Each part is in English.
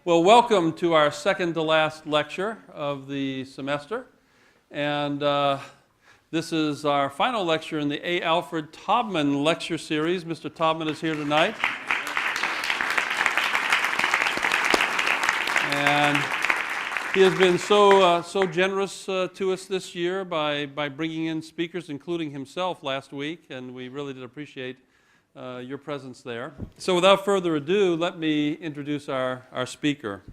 Well, welcome to our second to last lecture of the semester. And this is our final lecture in the A. Alfred Taubman lecture series. Mr. Taubman is here tonight. And he has been so generous to us this year by bringing in speakers, including himself last week, and we really did appreciate your presence there. So without further ado, let me introduce our speaker.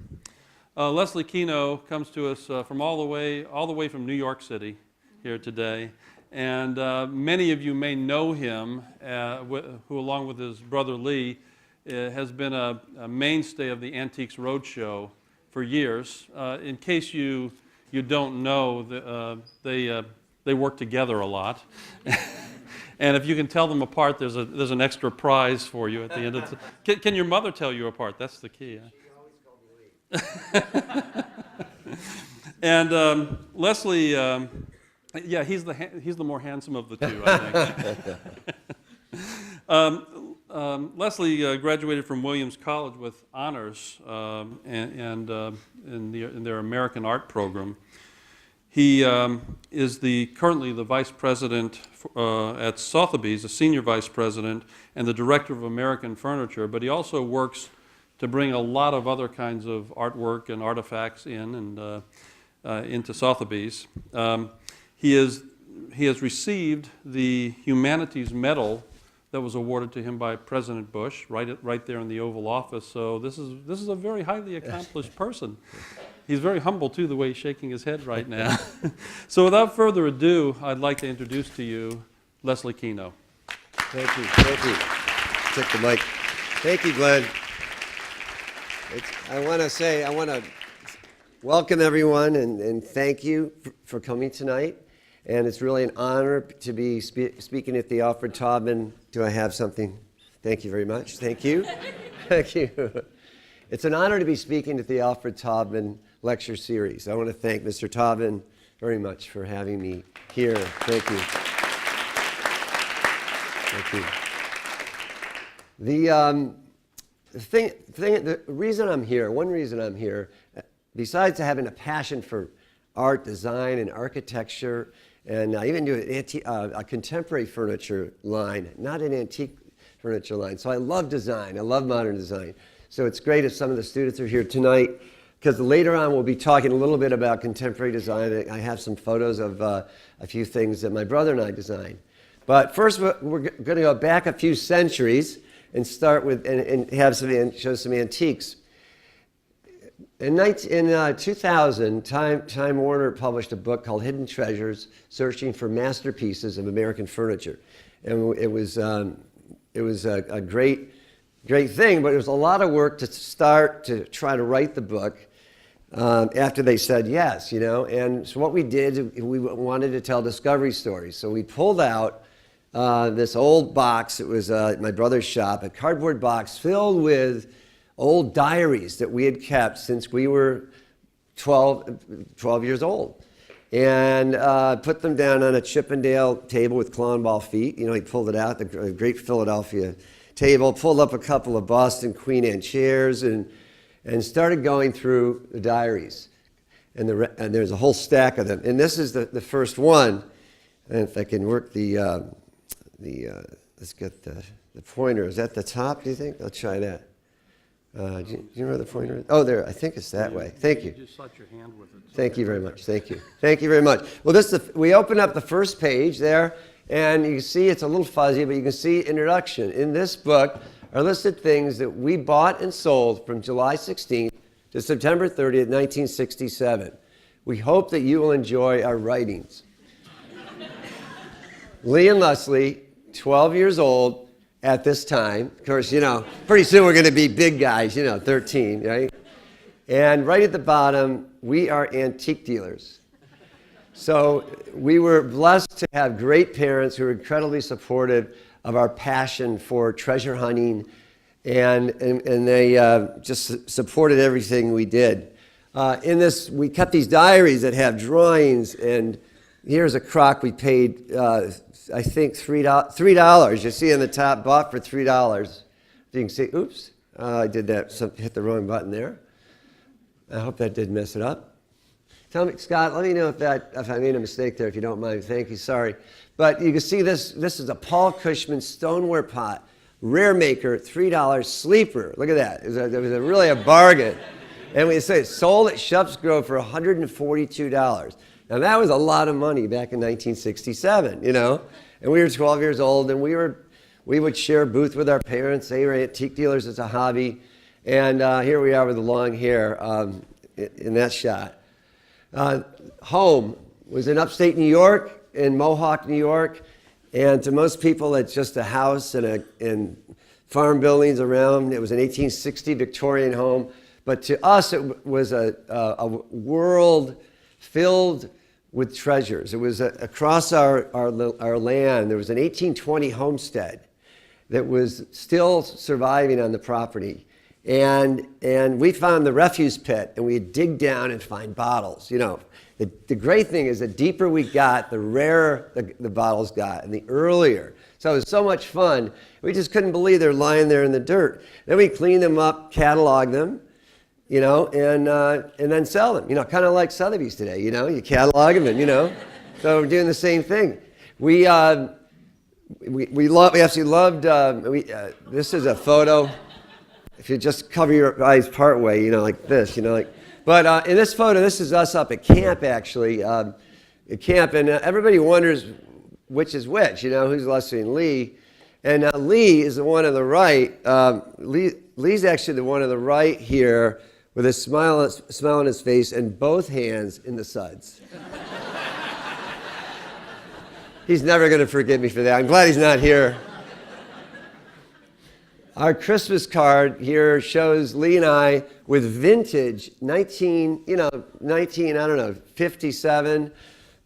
Leslie Keno comes to us from all the way from New York City here today, and many of you may know him, who along with his brother Lee has been a mainstay of the Antiques Roadshow for years. In case you don't know, they work together a lot. And if you can tell them apart, there's an extra prize for you at the end of the... Can your mother tell you apart? That's the key. Huh? She always called me Lee. And Leslie, yeah, he's the more handsome of the two, I think. Leslie graduated from Williams College with honors in their American Art program. He is currently the vice president at Sotheby's, a senior vice president, and the director of American Furniture, but he also works to bring a lot of other kinds of artwork and artifacts in and into Sotheby's. He has received the Humanities Medal that was awarded to him by President Bush, right there in the Oval Office. So this is a very highly accomplished person. He's very humble, too, the way he's shaking his head right now. So without further ado, I'd like to introduce to you Leslie Keno. Thank you. Take the mic. Thank you, Glenn. I want to welcome everyone and thank you for coming tonight. And it's really an honor to be speaking at the Alfred Taubman. Do I have something? Thank you very much. Thank you. Thank you. It's an honor to be speaking at the Alfred Taubman lecture series. I want to thank Mr. Taubman very much for having me here. Thank you. The reason I'm here, one reason I'm here, besides having a passion for art, design, and architecture, and I even do a contemporary furniture line, not an antique furniture line. So I love design. I love modern design. So it's great if some of the students are here tonight, because later on we'll be talking a little bit about contemporary design. I have some photos of a few things that my brother and I designed. But first we're going to go back a few centuries and start with and show some antiques. In 2000, Time Warner published a book called Hidden Treasures: Searching for Masterpieces of American Furniture, and it was a great thing, but it was a lot of work to try to write the book after they said yes, And so what we did, we wanted to tell discovery stories. So we pulled out this old box. It was my brother's shop, a cardboard box filled with old diaries that we had kept since we were 12 years old. And put them down on a Chippendale table with claw and ball feet. He pulled it out, the great Philadelphia table, pulled up a couple of Boston Queen Anne chairs, and started going through the diaries. And there's a whole stack of them. And this is the first one. And if I can work let's get the pointer. Is that the top, do you think? I'll try that. Do you know where the pointer is? Oh, there. I think it's that way. Thank you. Just touch your hand with it. Thank you very much. Thank you. Thank you very much. Well, we open up the first page there. And you can see it's a little fuzzy, but you can see introduction. In this book are listed things that we bought and sold from July 16th to September 30th, 1967. We hope that you will enjoy our writings. Lee and Leslie, 12 years old at this time. Of course, pretty soon we're going to be big guys, 13, right? And right at the bottom, we are antique dealers. So we were blessed to have great parents who were incredibly supportive of our passion for treasure hunting, and they just supported everything we did. We kept these diaries that have drawings, and here's a crock we paid, I think, $3. You see in the top, bought for $3. You can see, oops, I did that, hit the wrong button there. I hope that didn't mess it up. Tell me, Scott, let me know if I made a mistake there, if you don't mind. Thank you, sorry. But you can see this is a Paul Cushman stoneware pot, rare maker, $3 sleeper. Look at that. It was really a bargain. And we say it sold at Shup's Grove for $142. Now that was a lot of money back in 1967, you know. And we were 12 years old, and we would share a booth with our parents. They were antique dealers as a hobby. And here we are with the long hair in that shot. Home was in upstate New York, in Mohawk, New York. And to most people, it's just a house and farm buildings around. It was an 1860 Victorian home. But to us, it was a world filled with treasures. It was across our land. There was an 1820 homestead that was still surviving on the property. And we found the refuse pit, and we'd dig down and find bottles. You know, the great thing is the deeper we got, the rarer the bottles got, and the earlier. So it was so much fun. We just couldn't believe they're lying there in the dirt. Then we clean them up, catalog them, you know, and then sell them. You know, kind of like Sotheby's today. You know, you catalog them, and you know, so we're doing the same thing. We absolutely loved. This is a photo. If you just cover your eyes part way, you know, like this, you know, like. But in this photo, this is us up at camp, actually, at camp, and everybody wonders which is which, you know, who's Leslie and Lee. And Lee is the one on the right. Lee's actually the one on the right here with a smile on his face and both hands in the suds. He's never going to forgive me for that. I'm glad he's not here. Our Christmas card here shows Lee and I with vintage 57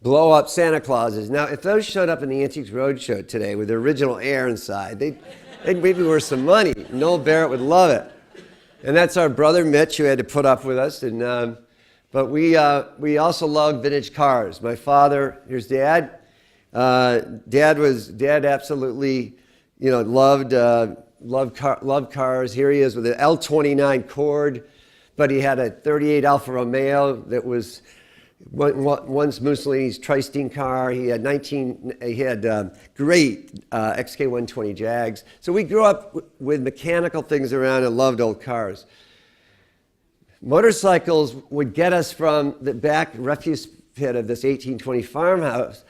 blow-up Santa Clauses. Now, if those showed up in the Antiques Roadshow today with the original air inside, they'd maybe be worth some money. Noel Barrett would love it. And that's our brother Mitch, who had to put up with us. And but we also love vintage cars. My father, here's Dad. Dad absolutely, you know, loved cars. Here he is with an L29 CoAD, but he had a 38 Alfa Romeo that was once Mussolini's Tristein car. He had great XK120 Jags. So we grew up with mechanical things around and loved old cars. Motorcycles would get us from the back refuse pit of this 1820 farmhouse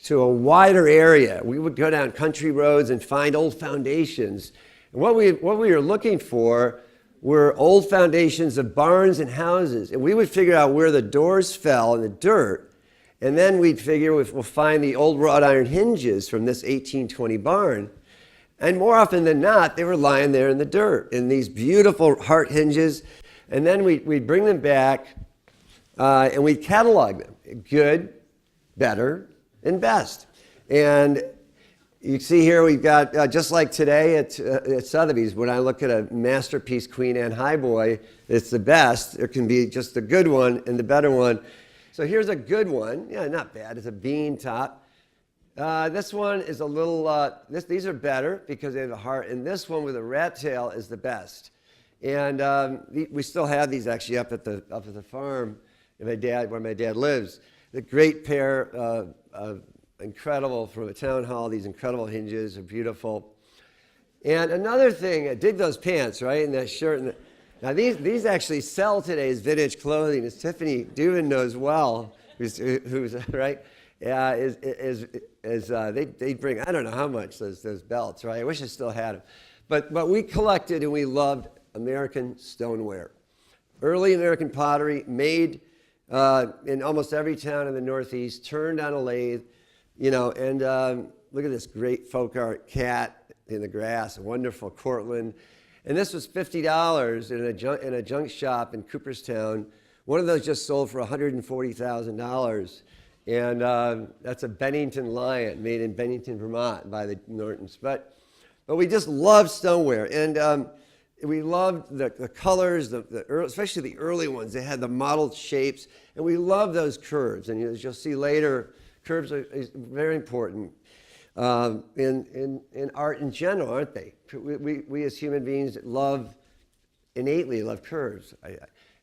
to a wider area. We would go down country roads and find old foundations. And what we were looking for were old foundations of barns and houses. And we would figure out where the doors fell in the dirt. And then we'd figure we'll find the old wrought iron hinges from this 1820 barn. And more often than not, they were lying there in the dirt in these beautiful heart hinges. And then we'd bring them back and we'd catalog them. Good, better, and best. And you see here we've got, just like today at Sotheby's, when I look at a masterpiece Queen Anne Highboy, it's the best. There can be just the good one and the better one. So here's a good one. Yeah, not bad. It's a bean top. This one is a little, these are better because they have a heart. And this one with a rat tail is the best. And we still have these actually up at the farm where my dad lives. The great pair of incredible, from a town hall, these incredible hinges are beautiful. And another thing, dig those pants, right, and that shirt. Now these actually sell today as vintage clothing, as Tiffany Dubin knows well, who's right, they bring, I don't know how much those belts, right? I wish I still had them. But we collected and we loved American stoneware. Early American pottery made in almost every town in the Northeast, turned on a lathe, you know, and look at this great folk art cat in the grass, a wonderful Cortland. And this was $50 in a junk shop in Cooperstown. One of those just sold for $140,000. And that's a Bennington lion made in Bennington, Vermont by the Nortons. But we just loved stoneware. And we loved the colors, especially the early ones. They had the modeled shapes. And we love those curves. And as you'll see later, curves are very important in art in general, aren't they? We as human beings innately love curves.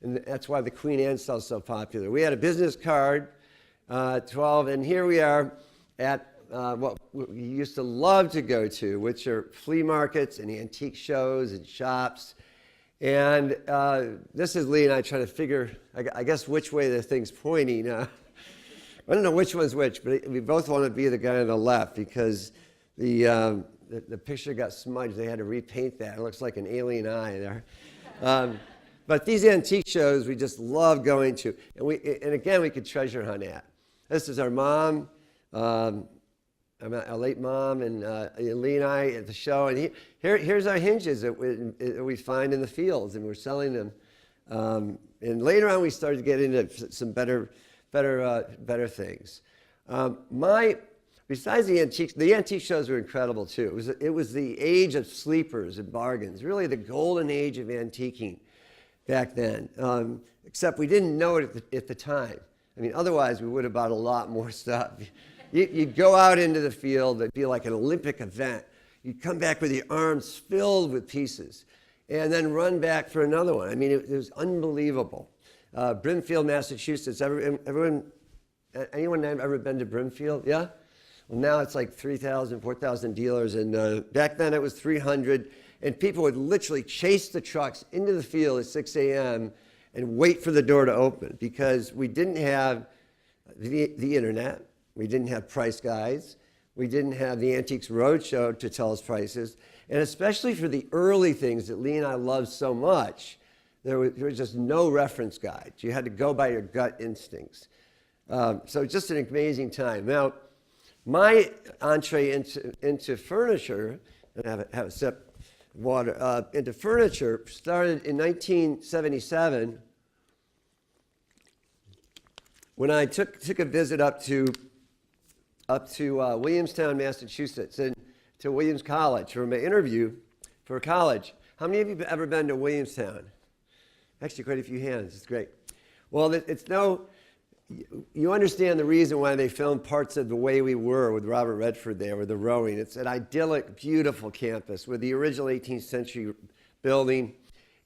and that's why the Queen Anne style is so popular. We had a business card, 12, and here we are at what we used to love to go to, which are flea markets and antique shows and shops. And this is Lee and I trying to figure, I guess, which way the thing's pointing. I don't know which one's which, but we both want to be the guy on the left because the picture got smudged. They had to repaint that. It looks like an alien eye there. But these antique shows we just love going to. And again, we could treasure hunt at. This is our mom, our late mom, and Lee and I at the show. And here's our hinges that we find in the fields, and we're selling them. And later on, we started to get into some better things. Besides the antique shows were incredible too. It was the age of sleepers and bargains, really the golden age of antiquing back then. Except we didn't know it at the time. I mean, otherwise we would have bought a lot more stuff. You'd go out into the field, it'd be like an Olympic event. You'd come back with your arms filled with pieces and then run back for another one. I mean, it was unbelievable. Brimfield, Massachusetts. Anyone ever been to Brimfield? Yeah? Well, now it's like 3,000, 4,000 dealers, and back then it was 300, and people would literally chase the trucks into the field at 6 a.m. and wait for the door to open because we didn't have the internet, we didn't have price guides, we didn't have the Antiques Roadshow to tell us prices, and especially for the early things that Lee and I loved so much, there was just no reference guides. You had to go by your gut instincts. So just an amazing time. Now, my entree into furniture, and have a sip of water, into furniture started in 1977 when I took a visit up to Williamstown, Massachusetts, and to Williams College for my interview for college. How many of you have ever been to Williamstown? Actually, quite a few hands. It's great. Well, you understand the reason why they filmed parts of The Way We Were with Robert Redford there with the rowing. It's an idyllic, beautiful campus with the original 18th century building.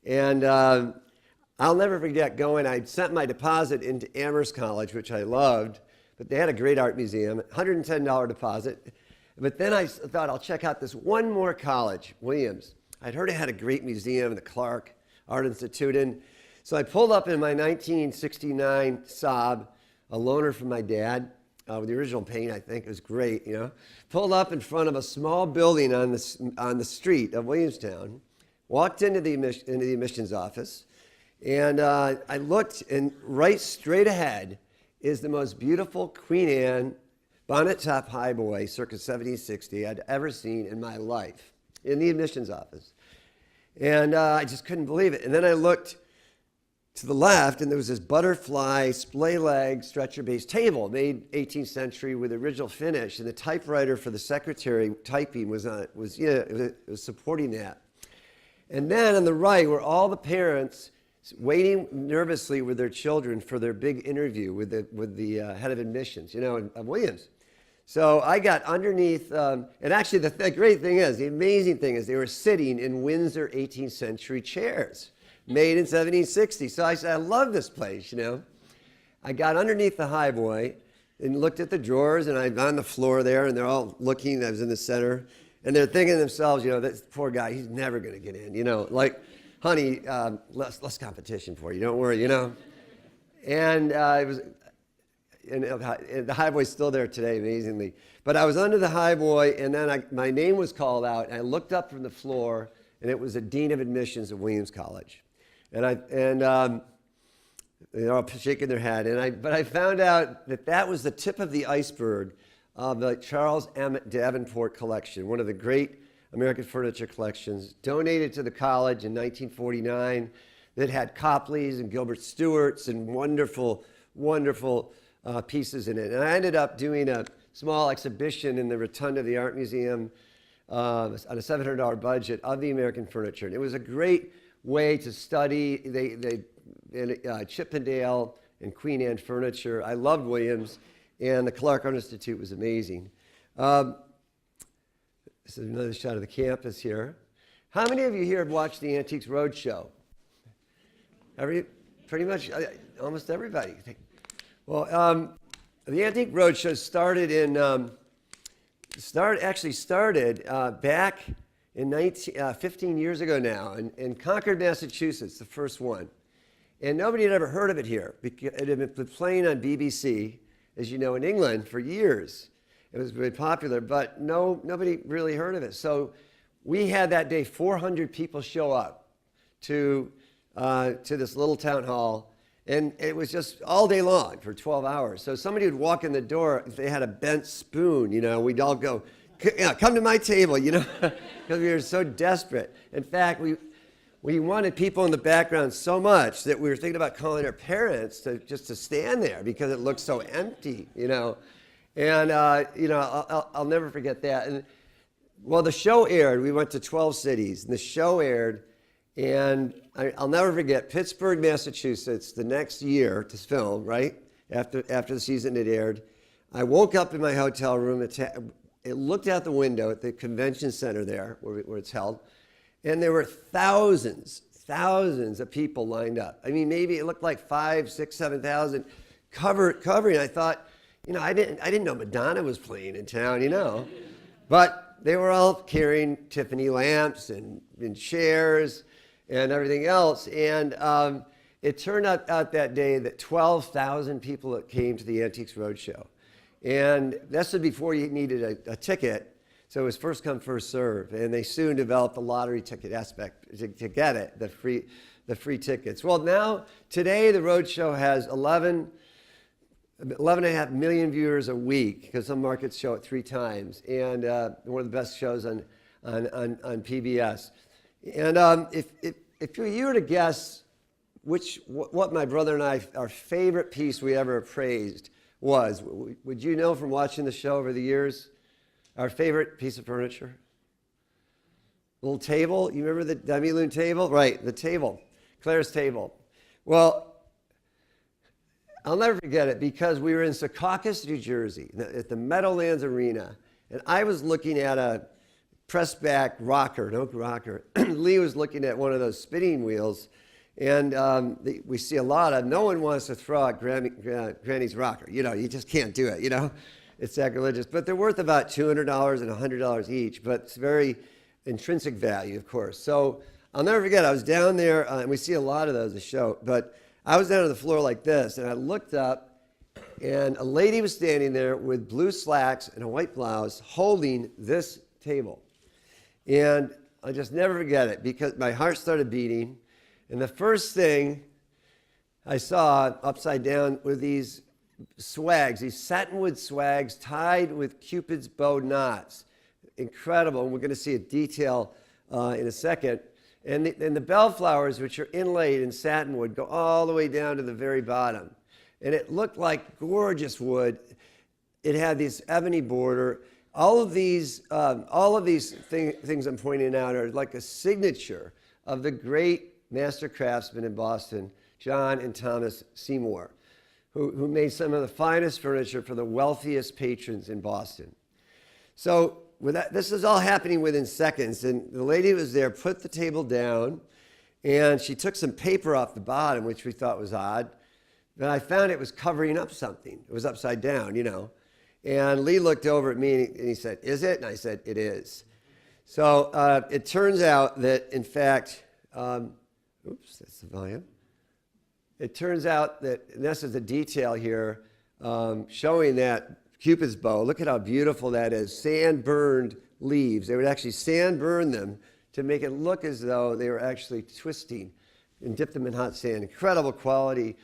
And I'll never forget going. I sent my deposit into Amherst College, which I loved, but they had a great art museum, $110 deposit. But then I thought, I'll check out this one more college, Williams. I'd heard it had a great museum, the Clark Art Institute. And so I pulled up in my 1969 Saab, a loaner from my dad, with the original paint, I think. It was great, you know. Pulled up in front of a small building on the street of Williamstown, walked into the admissions office, and I looked, and right straight ahead is the most beautiful Queen Anne bonnet top highboy circa 1760 I'd ever seen in my life in the admissions office. And I just couldn't believe it. And then I looked to the left, and there was this butterfly, splay leg, stretcher-based table made 18th century with original finish, and the typewriter for the secretary typing was supporting that. And then on the right were all the parents waiting nervously with their children for their big interview with the head of admissions, of Williams. So I got underneath, and actually the great thing is, the amazing thing is they were sitting in Windsor 18th century chairs made in 1760. So I said, I love this place, I got underneath the highboy and looked at the drawers, and I'm on the floor there, and they're all looking. I was in the center, and they're thinking to themselves, this poor guy, he's never going to get in, like, honey, less competition for you, don't worry, And it was, and the highboy's still there today, amazingly. But I was under the highboy, and then my name was called out, and I looked up from the floor, and it was the dean of admissions of Williams College. And they're all shaking their head. But I found out that was the tip of the iceberg of the Charles M. Davenport collection, one of the great American furniture collections, donated to the college in 1949. That had Copleys and Gilbert Stuarts and wonderful, wonderful pieces in it. And I ended up doing a small exhibition in the rotunda of the Art Museum on a $700 budget of the American furniture. And it was a great way to study Chippendale and Queen Anne furniture. I loved Williams, and the Clark Art Institute was amazing. This is another shot of the campus here. How many of you here have watched the Antiques Roadshow? pretty much almost everybody. Well, the Antique Roadshow started back in 15 years ago now in Concord, Massachusetts, the first one. And nobody had ever heard of it here. It had been playing on BBC, as you know, in England for years. It was very popular, but nobody really heard of it. So we had that day 400 people show up to this little town hall, and it was just all day long for 12 hours. So somebody would walk in the door, if they had a bent spoon, we'd all go, come to my table, because we were so desperate. In fact, we wanted people in the background so much that we were thinking about calling our parents to stand there because it looked so empty, And, I'll never forget that. And, well, the show aired. We went to 12 cities, and the show aired. And I'll never forget Pittsburgh, Massachusetts, the next year to film, right, after the season had aired. I woke up in my hotel room. It looked out the window at the convention center there where it's held. And there were thousands of people lined up. I mean, maybe it looked like 5,000, 6,000, 7,000 covering. I thought, I didn't know Madonna was playing in town, But they were all carrying Tiffany lamps and chairs and everything else. And it turned out that day that 12,000 people came to the Antiques Roadshow. And this was before you needed a ticket. So it was first come, first serve, and they soon developed the lottery ticket aspect to get it, the free tickets. Well, today the Roadshow has 11.5 million viewers a week, because some markets show it 3 times, and one of the best shows on PBS. And if you were to guess what my brother and I, our favorite piece we ever appraised was, would you know from watching the show over the years? Our favorite piece of furniture? Little table. You remember the demi-lune table? Right, the table. Claire's table. Well, I'll never forget it because we were in Secaucus, New Jersey, at the Meadowlands Arena, and I was looking at a press-back rocker, an oak rocker. Lee was looking at one of those spinning wheels, and we see a lot of, no one wants to throw out Granny's rocker. You just can't do it, It's sacrilegious, but they're worth about $200 and $100 each, but it's very intrinsic value, of course. So I'll never forget, I was down there, and we see a lot of those at the show, but I was down on the floor like this, and I looked up, and a lady was standing there with blue slacks and a white blouse holding this table. And I'll just never forget it because my heart started beating, and the first thing I saw upside down were these swags, these satinwood swags tied with Cupid's bow knots. Incredible, and we're going to see a detail in a second. And the bellflowers, which are inlaid in satinwood, go all the way down to the very bottom. And it looked like gorgeous wood. It had this ebony border. All of these things I'm pointing out are like a signature of the great master craftsmen in Boston, John and Thomas Seymour, who made some of the finest furniture for the wealthiest patrons in Boston. So this is all happening within seconds, and the lady who was there put the table down, and she took some paper off the bottom, which we thought was odd, but I found it was covering up something. It was upside down, And Lee looked over at me, and he said, "Is it?" And I said, "It is." So it turns out that, in fact, oops, that's the volume. It turns out that, and this is a detail here, showing that Cupid's bow. Look at how beautiful that is. Sand-burned leaves. They would actually sand-burn them to make it look as though they were actually twisting and dip them in hot sand. Incredible quality.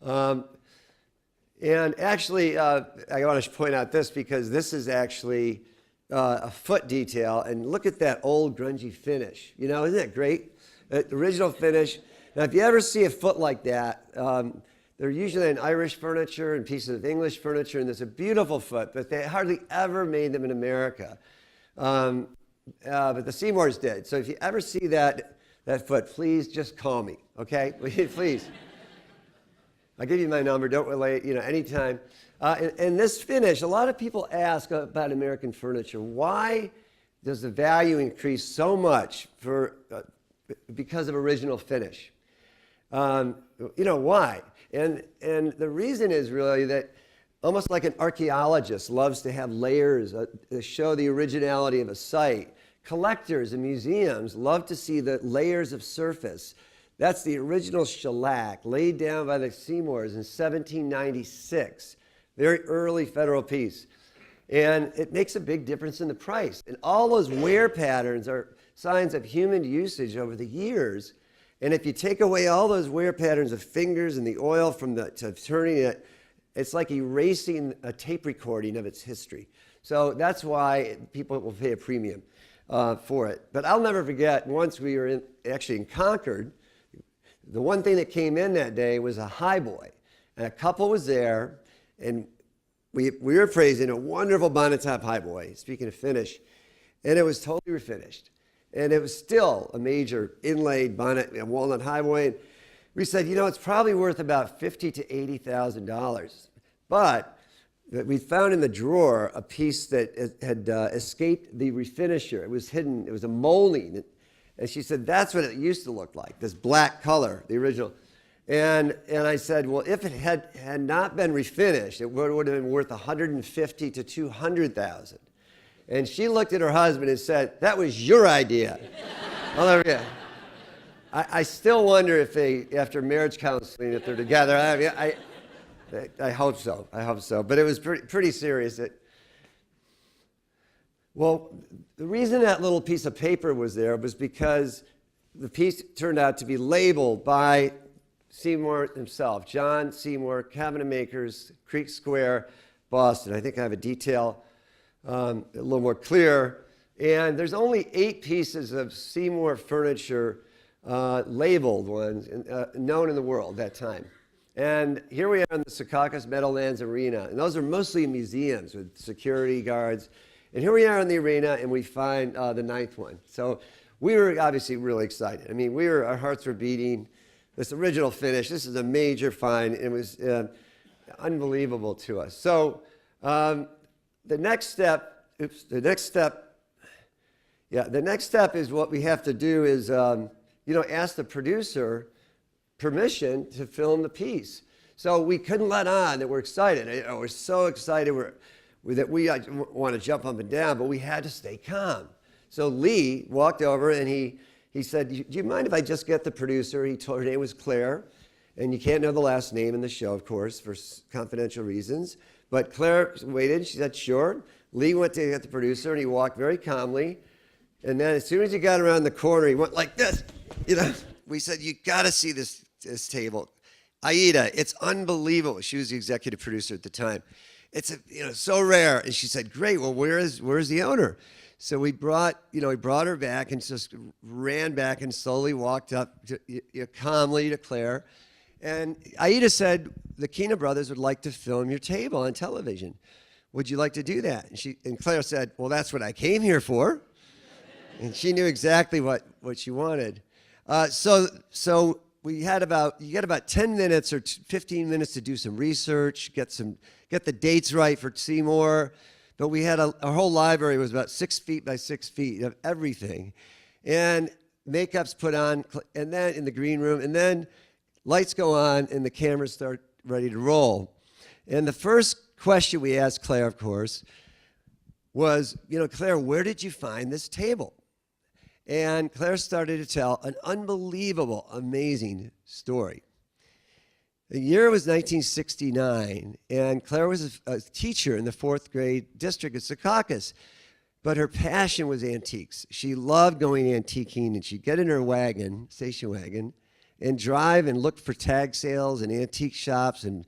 And actually, I want to point out this because this is actually a foot detail. And look at that old grungy finish. Isn't that great? The original finish. Now, if you ever see a foot like that, they're usually in Irish furniture and pieces of English furniture, and there's a beautiful foot, but they hardly ever made them in America. But the Seymours did. So if you ever see that foot, please just call me, okay? Please. I'll give you my number. Don't relate, anytime. And this finish, a lot of people ask about American furniture. Why does the value increase so much because of original finish? Why? And the reason is really that almost like an archaeologist loves to have layers to show the originality of a site, collectors and museums love to see the layers of surface. That's the original shellac laid down by the Seymours in 1796, very early federal piece. And it makes a big difference in the price. And all those wear patterns are signs of human usage over the years. And if you take away all those wear patterns of fingers and the oil from to turning it, it's like erasing a tape recording of its history. So that's why people will pay a premium for it. But I'll never forget, once we were actually in Concord, the one thing that came in that day was a highboy. And a couple was there, and we were praising a wonderful bonnet top highboy, speaking of finish, and it was totally refinished. And it was still a major inlaid bonnet, a walnut highboy. And we said, it's probably worth about $50,000 to $80,000. But we found in the drawer a piece that had escaped the refinisher. It was hidden. It was a molding. And she said, that's what it used to look like, this black color, the original. And I said, well, if it had not been refinished, it would have been worth $150,000 to $200,000. And she looked at her husband and said, that was your idea. I'll never forget. I still wonder if they, after marriage counseling, if they're together. I hope so. I hope so. But it was pretty serious. Well, the reason that little piece of paper was there was because the piece turned out to be labeled by Seymour himself, John Seymour, Cabinet Makers, Creek Square, Boston. I think I have a detail a little more clear. And there's only 8 pieces of Seymour furniture, labeled ones, known in the world at that time. And here we are in the Secaucus Meadowlands Arena. And those are mostly museums with security guards. And here we are in the arena, and we find the 9th one. So we were obviously really excited. I mean, our hearts were beating. This original finish, this is a major find. It was unbelievable to us. So the next step is what we have to do is, ask the producer permission to film the piece. So we couldn't let on that we're excited. We're so excited that we want to jump up and down, but we had to stay calm. So Lee walked over and he said, do you mind if I just get the producer? He told her name was Claire, and you can't know the last name in the show, of course, for confidential reasons. But Claire waited. She said, sure. Lee went to get the producer, and he walked very calmly. And then as soon as he got around the corner, he went like this. We said, you got to see this table. Aida, it's unbelievable. She was the executive producer at the time. It's so rare. And she said, great. Well, where's the owner? So we brought her back and just ran back and slowly walked up calmly to Claire. And Aida said, the Keno brothers would like to film your table on television. Would you like to do that? And Claire said, well, that's what I came here for. And she knew exactly what she wanted. So you had about 10 minutes or 15 minutes to do some research, get the dates right for Seymour. But we had our whole library was about 6 feet by 6 feet of everything. And makeup's put on, and then in the green room, and then lights go on, and the cameras start ready to roll. And the first question we asked Claire, of course, was, Claire, where did you find this table? And Claire started to tell an unbelievable, amazing story. The year was 1969, and Claire was a teacher in the 4th grade district at Secaucus, but her passion was antiques. She loved going antiquing, and she'd get in her wagon, station wagon, and drive and look for tag sales and antique shops and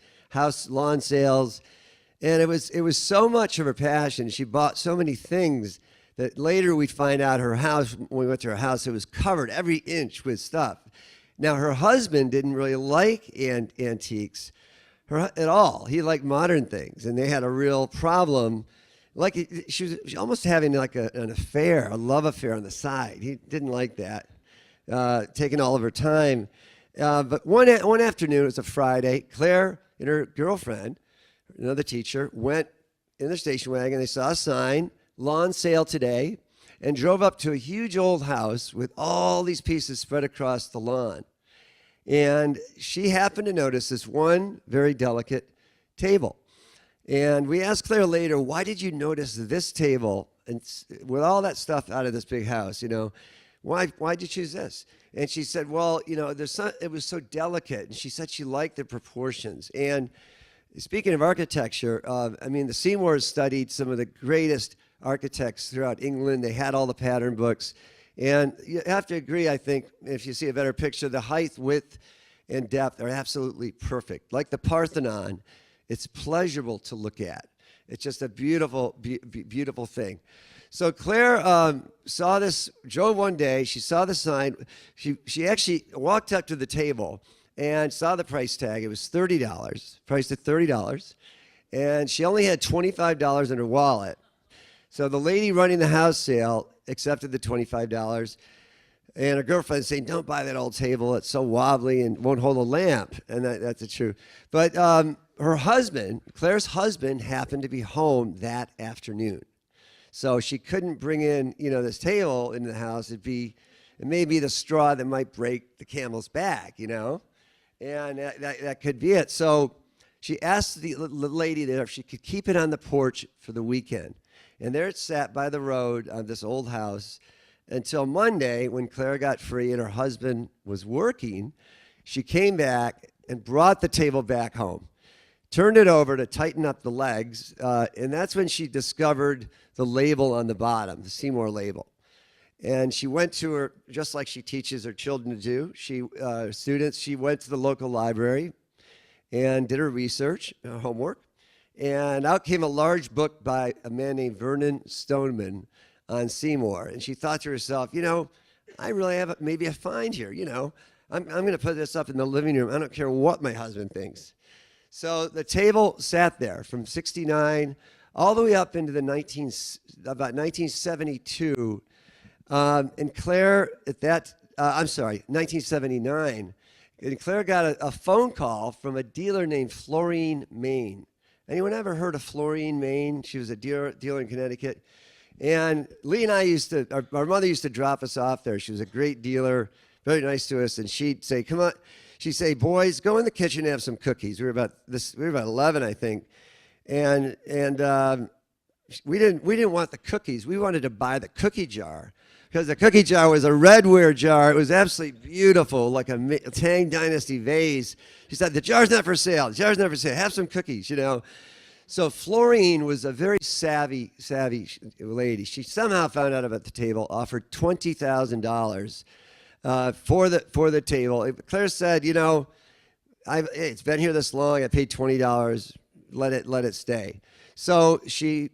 lawn sales. And it was so much of her passion. She bought so many things that later we'd find out her house, when we went to her house, it was covered every inch with stuff. Now, her husband didn't really like antiques at all. He liked modern things, and they had a real problem. She was almost having like an affair, a love affair on the side. He didn't like that, taking all of her time. But one afternoon, it was a Friday, Claire and her girlfriend, another teacher, went in their station wagon. They saw a sign, lawn sale today, and drove up to a huge old house with all these pieces spread across the lawn. And she happened to notice this one very delicate table. And we asked Claire later, why did you notice this table? And with all that stuff out of this big house, why'd you choose this? And she said, well, it was so delicate. And she said she liked the proportions. And speaking of architecture, the Seymours studied some of the greatest architects throughout England. They had all the pattern books. And you have to agree, I think, if you see a better picture, the height, width, and depth are absolutely perfect. Like the Parthenon, it's pleasurable to look at. It's just a beautiful, beautiful thing. So Claire saw this, drove one day, she saw the sign. She actually walked up to the table and saw the price tag. It was $30, priced at $30. And she only had $25 in her wallet. So the lady running the house sale accepted the $25. And her girlfriend saying, don't buy that old table. It's so wobbly and won't hold a lamp. And that's the truth. But her husband, Claire's husband, happened to be home that afternoon. So she couldn't bring in, this table into the house. It may be the straw that might break the camel's back, And that could be it. So she asked the lady there if she could keep it on the porch for the weekend. And there it sat by the road on this old house until Monday when Claire got free and her husband was working. She came back and brought the table back home, turned it over to tighten up the legs, and that's when she discovered the label on the bottom, the Seymour label. And she went to her, just like she teaches her children to do, she went to the local library and did her research, her homework, and out came a large book by a man named Vernon Stoneman on Seymour. And she thought to herself, I really have maybe a find here, I'm going to put this up in the living room. I don't care what my husband thinks. So the table sat there from 69 all the way up into about 1972. And Claire at that, 1979. And Claire got a phone call from a dealer named Florine Main. Anyone ever heard of Florine Main? She was a dealer in Connecticut. And Lee and I our mother used to drop us off there. She was a great dealer, very nice to us. And she'd say, come on. She'd say, boys, go in the kitchen and have some cookies. We were about 11, I think. And we didn't want the cookies. We wanted to buy the cookie jar because the cookie jar was a redware jar. It was absolutely beautiful, like a Tang Dynasty vase. She said, the jar's not for sale. The jar's not for sale. Have some cookies, So Florine was a very savvy lady. She somehow found out about the table, offered $20,000 for the table. Claire said, it's been here this long. I paid $20. Let it stay. So she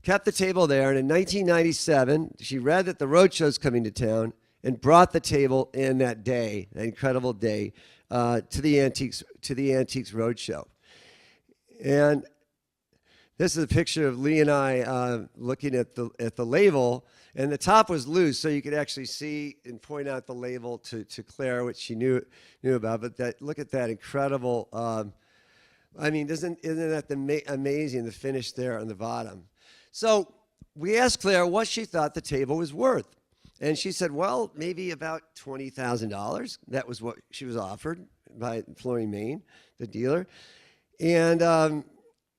kept the table there, and in 1997, she read that the roadshow's coming to town and brought the table in that day, that incredible day, to the Antiques Roadshow. And this is a picture of Lee and I looking at the label, and the top was loose, so you could actually see and point out the label to Claire, which she knew about. But look at that incredible. Isn't that amazing, the finish there on the bottom? So we asked Claire what she thought the table was worth. And she said, well, maybe about $20,000. That was what she was offered by Florine Main, the dealer. And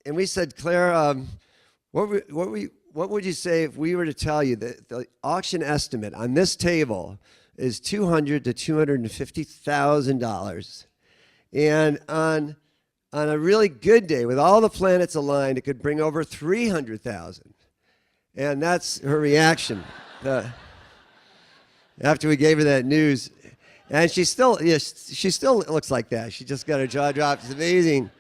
we said, Claire, what would you say if we were to tell you that the auction estimate on this table is $200,000 to $250,000, and on a really good day with all the planets aligned, it could bring over $300,000? And that's her reaction after we gave her that news. And she still looks like that. She just got her jaw dropped. It's amazing.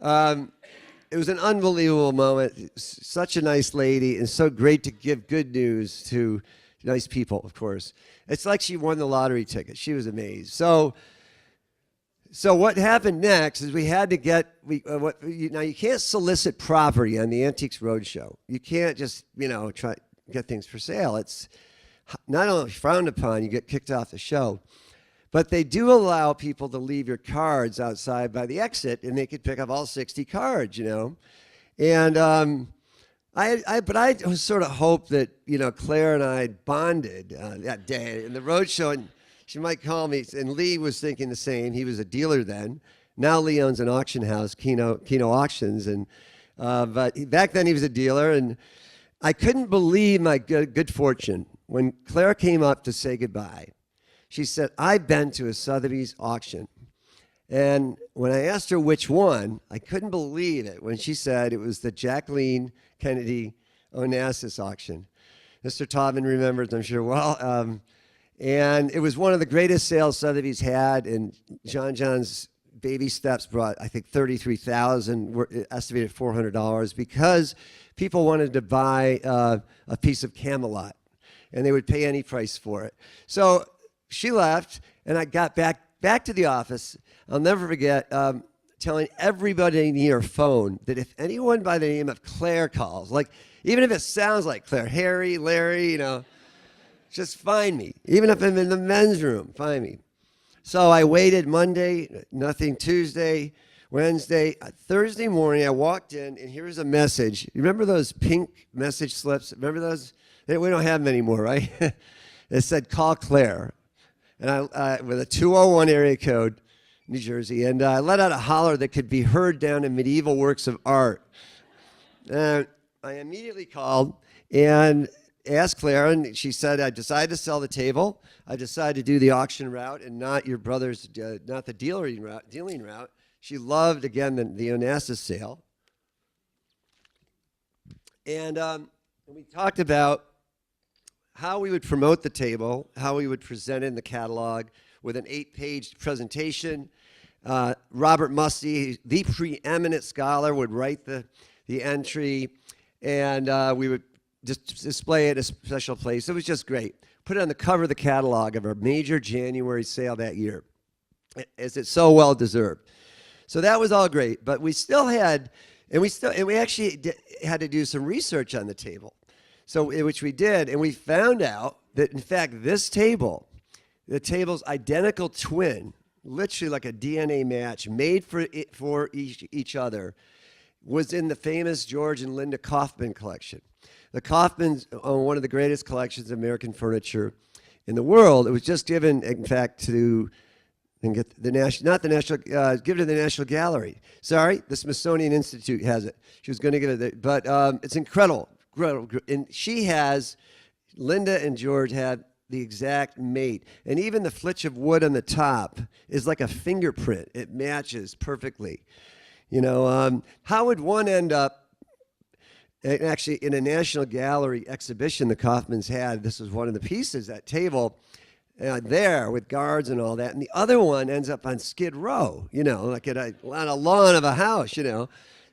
It was an unbelievable moment. Such a nice lady, and so great to give good news to nice people, of course. It's like she won the lottery ticket. She was amazed. So what happened next is we had to now you can't solicit property on the Antiques Roadshow. You can't just, try get things for sale. It's not only frowned upon, you get kicked off the show. But they do allow people to leave your cards outside by the exit, and they could pick up all 60 cards, And I sort of hoped that, Claire and I bonded that day in the roadshow, and She might call me. And Lee was thinking the same. He was a dealer then. Now Lee owns an auction house, Keno Auctions. But back then he was a dealer. And I couldn't believe my good fortune. When Claire came up to say goodbye, she said, I've been to a Sotheby's auction. And when I asked her which one, I couldn't believe it when she said it was the Jacqueline Kennedy Onassis auction. Mr. Taubman remembers, I'm sure, well. And it was one of the greatest sales Sotheby's had, and John's baby steps brought, I think, $33,000, estimated $400, because people wanted to buy a piece of Camelot, and they would pay any price for it. So she left, and I got back to the office. I'll never forget telling everybody near your phone that if anyone by the name of Claire calls, like even if it sounds like Claire, Harry, Larry, just find me. Even if I'm in the men's room, find me. So I waited Monday, nothing Tuesday, Wednesday. Thursday morning, I walked in, and here's a message. You remember those pink message slips? Remember those? We don't have them anymore, right? It said, call Claire. And I with a 201 area code, New Jersey, and I let out a holler that could be heard down in medieval works of art. And I immediately called and asked Claire, and she said, I decided to sell the table. I decided to do the auction route and not your brother's, not the dealing route. She loved, again, the Onassis sale. And we talked about how we would promote the table, how we would present it in the catalog with an 8-page presentation. Robert Mussey, the preeminent scholar, would write the entry, and we would just display it at a special place. It was just great. Put it on the cover of the catalog of our major January sale that year, as it's so well deserved. So that was all great, but we still had, and we actually had to do some research on the table. So, which we did, and we found out that, in fact, this table, the table's identical twin, literally like a DNA match, made for each other, was in the famous George and Linda Kaufman collection. The Kaufmans own one of the greatest collections of American furniture in the world. It was just given, in fact, to given to the National Gallery. Sorry, the Smithsonian Institute has it. She was going to give it, but it's incredible. And Linda and George had the exact mate. And even the flitch of wood on the top is like a fingerprint. It matches perfectly. How would one end up, actually, in a National Gallery exhibition the Kaufmans had? This was one of the pieces, that table, there with guards and all that. And the other one ends up on Skid Row, like on a lawn of a house,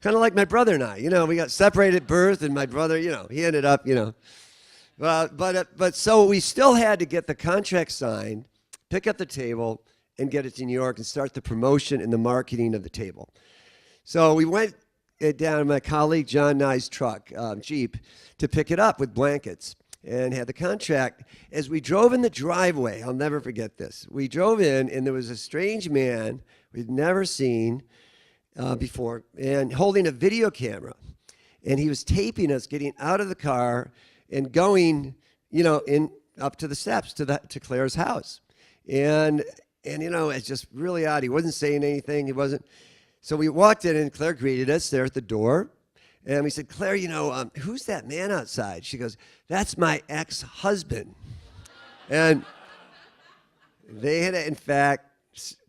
Kind of like my brother and I, we got separated at birth, and my brother, he ended up, But so we still had to get the contract signed, pick up the table, and get it to New York and start the promotion and the marketing of the table. So we went down in my colleague John Nye's truck, Jeep, to pick it up with blankets and had the contract. As we drove in the driveway, I'll never forget this. We drove in, and there was a strange man we'd never seen before, and holding a video camera. And he was taping us getting out of the car and going, up to the steps to Claire's house. And it's just really odd. He wasn't saying anything. So we walked in, and Claire greeted us there at the door. And we said, Claire, who's that man outside? She goes, that's my ex-husband. And they had, in fact,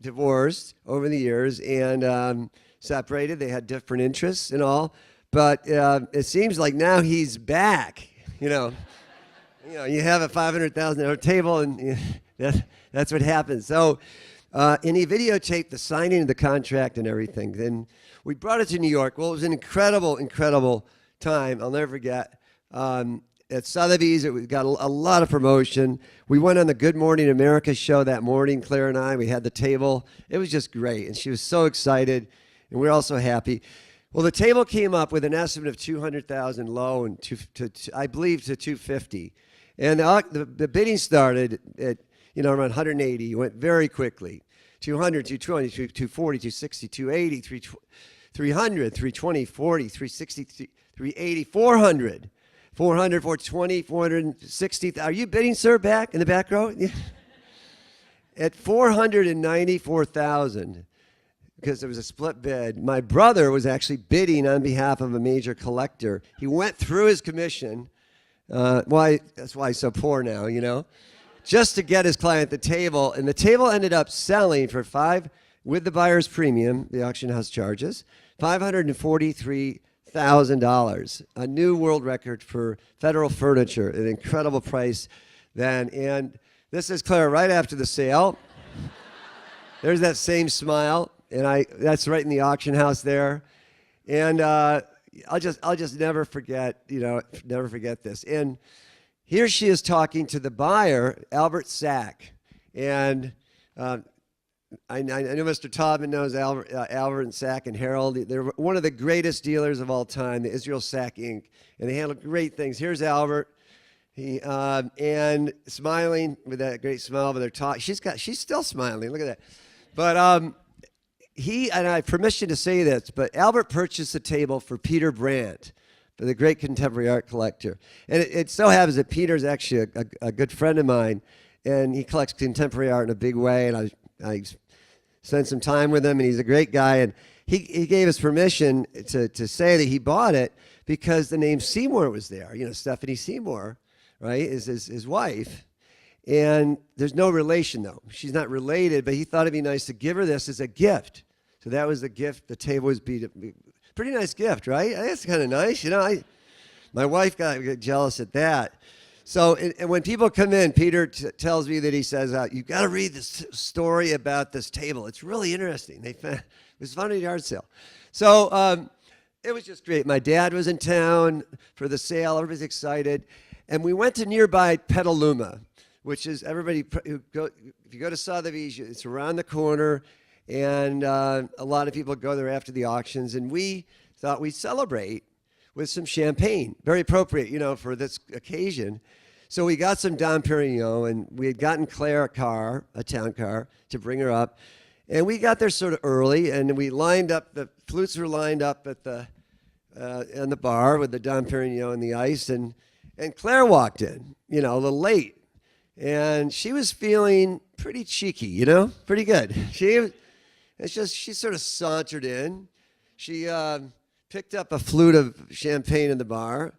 divorced over the years and separated. They had different interests and all. But it seems like now he's back. You have a $500,000 table, and that's what happens. So, and he videotaped the signing of the contract and everything. Then we brought it to New York. Well, it was an incredible, incredible time. I'll never forget. At Sotheby's, we got a lot of promotion. We went on the Good Morning America show that morning, Claire and I. We had the table. It was just great, and she was so excited, and we were all so happy. Well, the table came up with an estimate of $200,000 low, and I believe to $250,000. And the bidding started at around 180. It went very quickly. 200, 220, 240, 260, 280, 300, 320, 40, 360, 380, 400. 400, 420, 460. Are you bidding, sir, back in the back row? at $494,000, because it was a split bid. My brother was actually bidding on behalf of a major collector. He went through his commission. That's why he's so poor now, just to get his client the table. And the table ended up selling for with the buyer's premium, the auction house charges, $543,000, a new world record for Federal Furniture, an incredible price then. And this is Claire right after the sale. There's that same smile, and that's right in the auction house there. And I'll just never forget, never forget this. And here she is talking to the buyer, Albert Sack, and I know Mr. Taubman knows Albert and Sack and Harold. They're one of the greatest dealers of all time, the Israel Sack Inc., and they handle great things. Here's Albert, and smiling with that great smile, but they're talking. She's still smiling. Look at that. But and I have permission to say this, but Albert purchased a table for Peter Brandt, for the great contemporary art collector. And it so happens that Peter's actually a good friend of mine, and he collects contemporary art in a big way, and I spent some time with him, and he's a great guy. And he gave us permission to say that he bought it because the name Seymour was there. Stephanie Seymour, right, is his wife. And there's no relation, though. She's not related, but he thought it'd be nice to give her this as a gift. So that was the gift. The table was pretty nice gift, right? That's kind of nice. My wife got jealous at that. So and when people come in, Peter tells me that he says, you've got to read this story about this table. It's really interesting. It was fun at the yard sale. So it was just great. My dad was in town for the sale. Everybody's excited. And we went to nearby Petaluma, which is if you go to Sotheby's, it's around the corner. And a lot of people go there after the auctions. And we thought we'd celebrate with some champagne. Very appropriate, for this occasion. So we got some Dom Perignon, and we had gotten Claire a town car, to bring her up. And we got there sort of early, and we lined up, the flutes were lined up at in the bar with the Dom Perignon and the ice. And Claire walked in, a little late. And she was feeling pretty cheeky, pretty good. She sort of sauntered in. She picked up a flute of champagne in the bar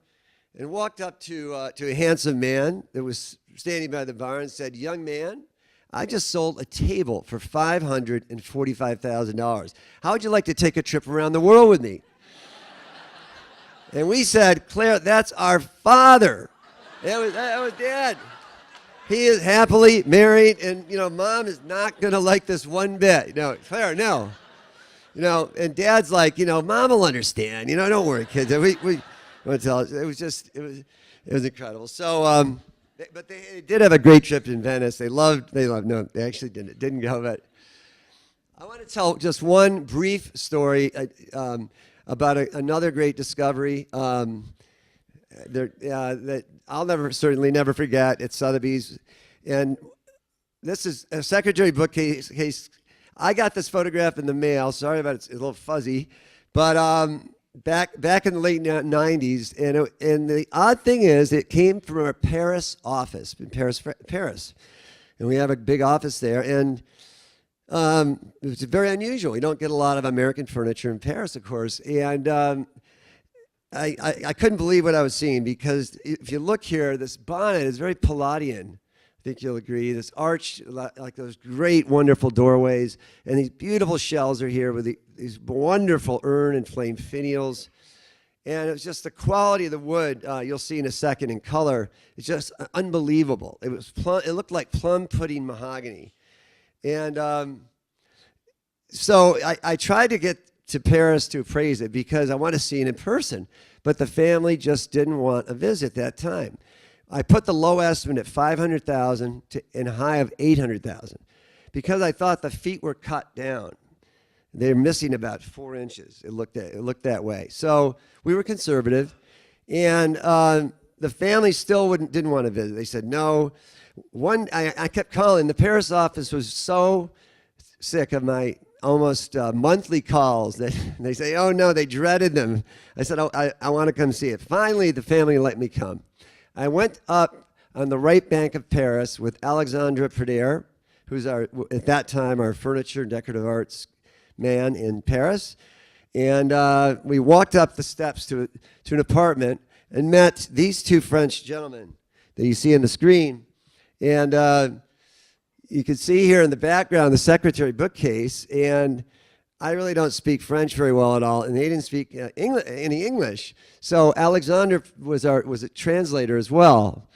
and walked up to a handsome man that was standing by the bar and said, "Young man, I just sold a table for $545,000. How would you like to take a trip around the world with me?" And we said, "Claire, that's our father." That was Dad. He is happily married, and Mom is not gonna like this one bit. Claire, no. And Dad's like, Mom will understand. Don't worry, kids. We want to tell us. It was incredible. So, but they did have a great trip in Venice. They loved. No, they actually didn't go. But I want to tell just one brief story about another great discovery that I'll certainly never forget at Sotheby's. And this is a secretary bookcase. I got this photograph in the mail. Sorry about it, it's a little fuzzy. But back in the late 90s. And the odd thing is, it came from our Paris office, in Paris. And we have a big office there. And it's very unusual. You don't get a lot of American furniture in Paris, of course. And I couldn't believe what I was seeing, because if you look here, this bonnet is very Palladian. I think you'll agree. This arch, like those great, wonderful doorways, and these beautiful shells are here with these wonderful urn and flame finials. And it was just the quality of the wood, you'll see in a second in color, it's just unbelievable. It looked like plum pudding mahogany. And so I tried to get to Paris to appraise it because I want to see it in person, but the family just didn't want a visit that time. I put the low estimate at $500,000 and a high of $800,000 because I thought the feet were cut down. They're missing about 4 inches. It looked that way. So we were conservative, and the family still didn't want to visit. They said no. I kept calling. The Paris office was so sick of my almost monthly calls that they say, "Oh no," they dreaded them. I said, "Oh, I want to come see it." Finally, the family let me come. I went up on the right bank of Paris with Alexandra Pradier, who's at that time our furniture and decorative arts man in Paris. And we walked up the steps to an apartment and met these two French gentlemen that you see on the screen. And you can see here in the background the secretary bookcase. And I really don't speak French very well at all, and they didn't speak any English. So Alexander was a translator as well.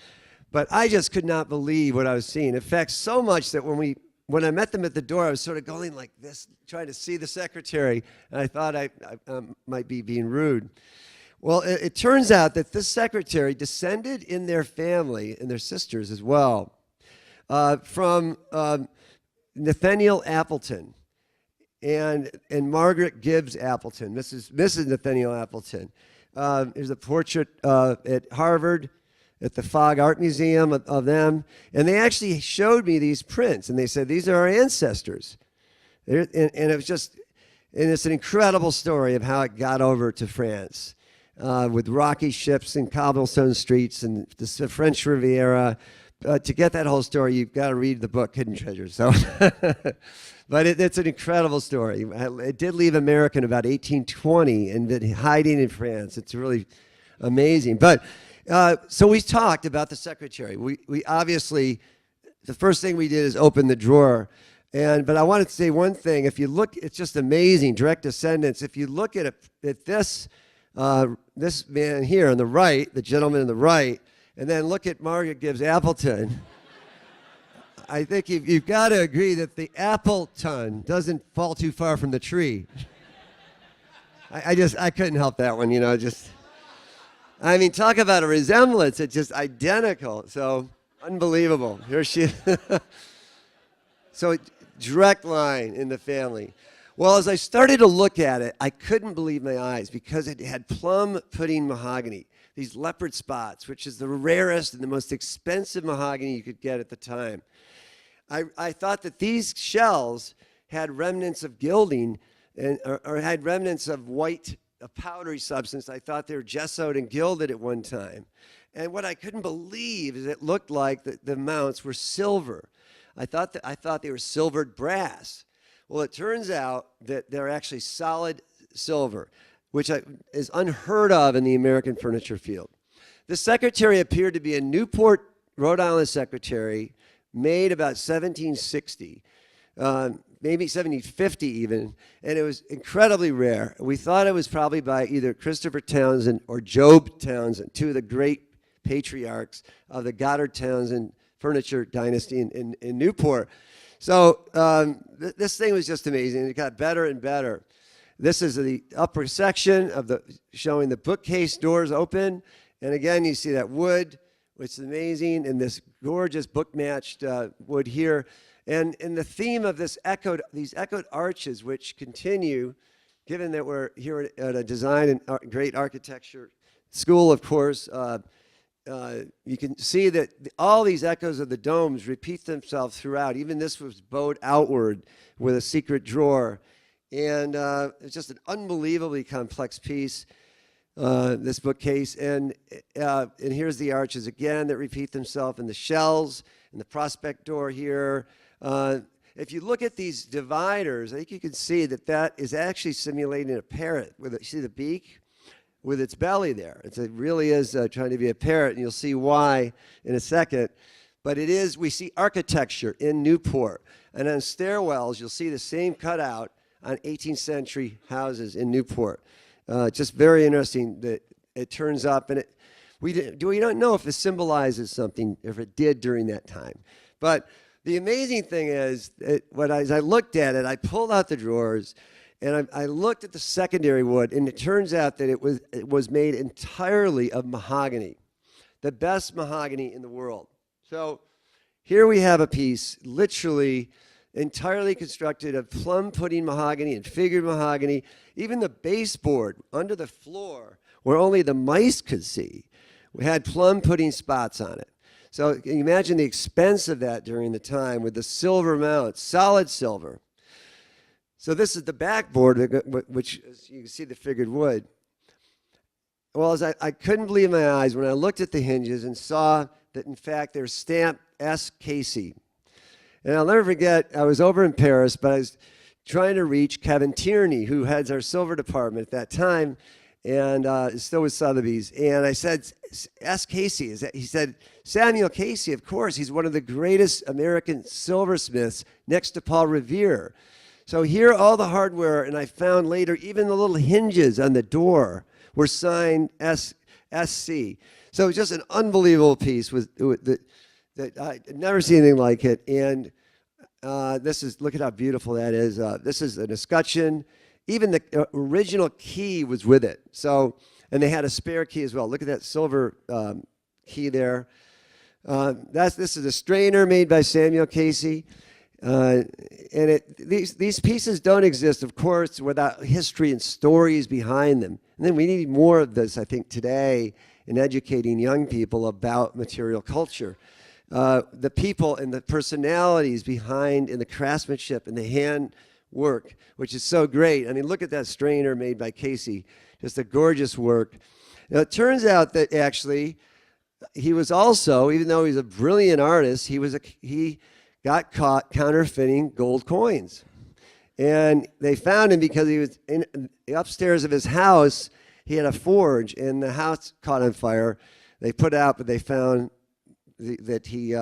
But I just could not believe what I was seeing. In fact, so much that when I met them at the door, I was sort of going like this, trying to see the secretary, and I thought I might be being rude. Well, it turns out that this secretary descended in their family, and their sisters as well, from Nathaniel Appleton and Margaret Gibbs Appleton. This is Mrs. Nathaniel Appleton. There's a portrait at Harvard at the Fogg Art Museum of them. And they actually showed me these prints, and they said, these are our ancestors. And it's an incredible story of how it got over to France with rocky ships and cobblestone streets and the French Riviera. To get that whole story, you've got to read the book, Hidden Treasures. So, but it's an incredible story. It did leave America in about 1820 and been hiding in France. It's really amazing. But so we talked about the secretary. We obviously, the first thing we did is open the drawer. But I wanted to say one thing. If you look, it's just amazing, direct descendants. If you look at this man here on the right, the gentleman on the right, and then look at Margaret Gibbs Appleton, I think you've got to agree that the Appleton doesn't fall too far from the tree. I couldn't help that one, I mean, talk about a resemblance. It's just identical. So unbelievable. Here she is. So direct line in the family. Well, as I started to look at it, I couldn't believe my eyes because it had plum pudding mahogany, these leopard spots, which is the rarest and the most expensive mahogany you could get at the time. I thought that these shells had remnants of gilding or had remnants of white, a powdery substance. I thought they were gessoed and gilded at one time. And what I couldn't believe is it looked like the mounts were silver. I thought they were silvered brass. Well, it turns out that they're actually solid silver, which is unheard of in the American furniture field. The secretary appeared to be a Newport, Rhode Island secretary made about 1760, maybe 1750 even, and it was incredibly rare. We thought it was probably by either Christopher Townsend or Job Townsend, two of the great patriarchs of the Goddard Townsend furniture dynasty in Newport. So this thing was just amazing. It got better and better. This is the upper section of showing the bookcase doors open. And again, you see that wood, which is amazing, and this gorgeous book-matched wood here. And the theme of these echoed arches, which continue, given that we're here at a design and great architecture school, of course, you can see that all these echoes of the domes repeat themselves throughout. Even this was bowed outward with a secret drawer. And it's just an unbelievably complex piece, this bookcase. And here's the arches again that repeat themselves, and the shells, and the prospect door here. If you look at these dividers, I think you can see that is actually simulating a parrot. You see the beak? With its belly there. It really is trying to be a parrot, and you'll see why in a second. But we see architecture in Newport. And on stairwells, you'll see the same cutout on 18th century houses in Newport. Just very interesting that it turns up, and we don't know if it symbolizes something, if it did during that time. But the amazing thing is, as I looked at it, I pulled out the drawers, and I looked at the secondary wood, and it turns out that it was made entirely of mahogany, the best mahogany in the world. So here we have a piece literally entirely constructed of plum pudding mahogany and figured mahogany. Even the baseboard under the floor, where only the mice could see, we had plum pudding spots on it. So can you imagine the expense of that during the time with the silver mount, solid silver. So this is the backboard, which you can see the figured wood. Well, as I couldn't believe my eyes when I looked at the hinges and saw that, in fact, they're stamped S. Casey. And I'll never forget, I was over in Paris, but I was trying to reach Kevin Tierney, who heads our silver department at that time, and is still with Sotheby's. And I said, ask Casey. He said, Samuel Casey, of course. He's one of the greatest American silversmiths next to Paul Revere. So here, all the hardware, and I found later, even the little hinges on the door were signed SC. So it was just an unbelievable piece that I'd never seen anything like it. And look at how beautiful that is. This is an escutcheon. Even the original key was with it. So, and they had a spare key as well. Look at that silver key there. This is a strainer made by Samuel Casey. And these pieces don't exist, of course, without history and stories behind them. And then we need more of this, I think, today in educating young people about material culture. The people and the personalities behind and the craftsmanship and the handwork, which is so great. I mean, look at that strainer made by Casey. Just a gorgeous work. Now, it turns out that actually he was also, even though he's a brilliant artist, he got caught counterfeiting gold coins. And they found him because he was upstairs of his house. He had a forge, and the house caught on fire. They put it out, but they found that he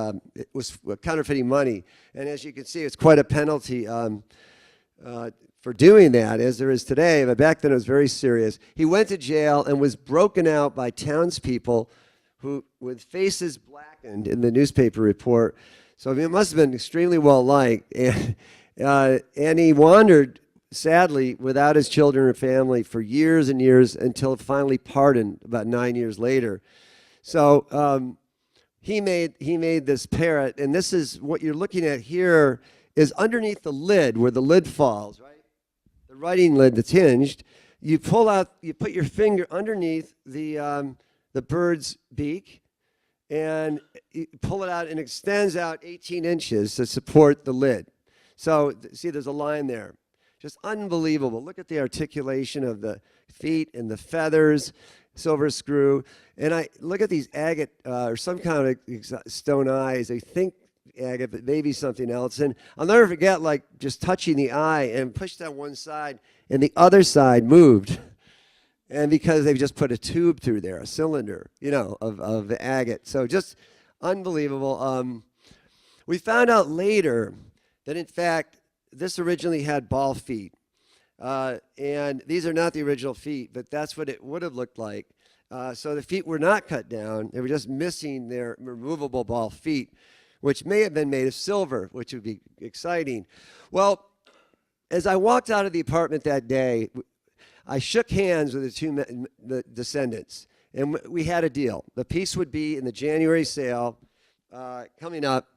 was counterfeiting money. And as you can see, it's quite a penalty for doing that, as there is today. But back then, it was very serious. He went to jail and was broken out by townspeople who, with faces blackened in the newspaper report. So I mean, it must have been extremely well liked. And he wandered, sadly, without his children or family for years and years until finally pardoned about 9 years later. So he made this parrot, and this is what you're looking at here is underneath the lid, where the lid falls, right? The writing lid that's hinged. You pull out, you put your finger underneath the bird's beak, and you pull it out, and it extends out 18 inches to support the lid. So see, there's a line there. Just unbelievable. Look at the articulation of the feet and the feathers, silver screw. And I look at these agate or some kind of stone eyes. I think agate, but maybe something else. And I'll never forget, like, just touching the eye and pushed on one side, and the other side moved. And because they've just put a tube through there, a cylinder, of the agate. So just unbelievable. We found out later that, in fact, this originally had ball feet. And these are not the original feet, but that's what it would have looked like. So the feet were not cut down. They were just missing their removable ball feet, which may have been made of silver, which would be exciting. Well, as I walked out of the apartment that day, I shook hands with the Descendants, and we had a deal. The piece would be in the January sale coming up,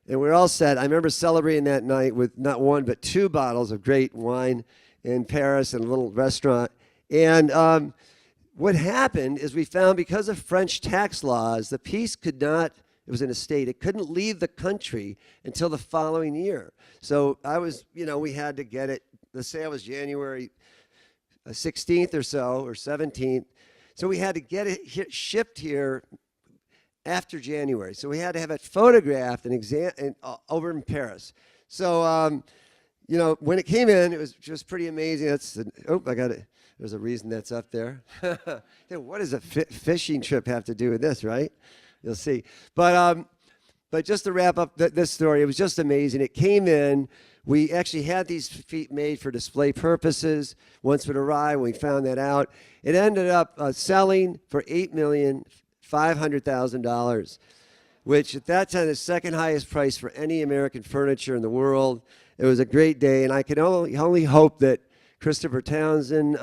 and we were all set. I remember celebrating that night with not one but 2 bottles of great wine in Paris and a little restaurant. And what happened is we found, because of French tax laws, the piece could not, it was an estate, it couldn't leave the country until the following year. So we had to get it. The sale was January 16th or so, or 17th. So we had to get it shipped here after January. So we had to have it photographed and over in Paris. So, when it came in, it was just pretty amazing. I got it. There's a reason that's up there. What does a fishing trip have to do with this, right? You'll see. But just to wrap up this story, it was just amazing. It came in. We actually had these feet made for display purposes. Once it arrived, we found that out. It ended up selling for $8,500,000, which at that time, the second highest price for any American furniture in the world. It was a great day, and I can only hope that Christopher Townsend,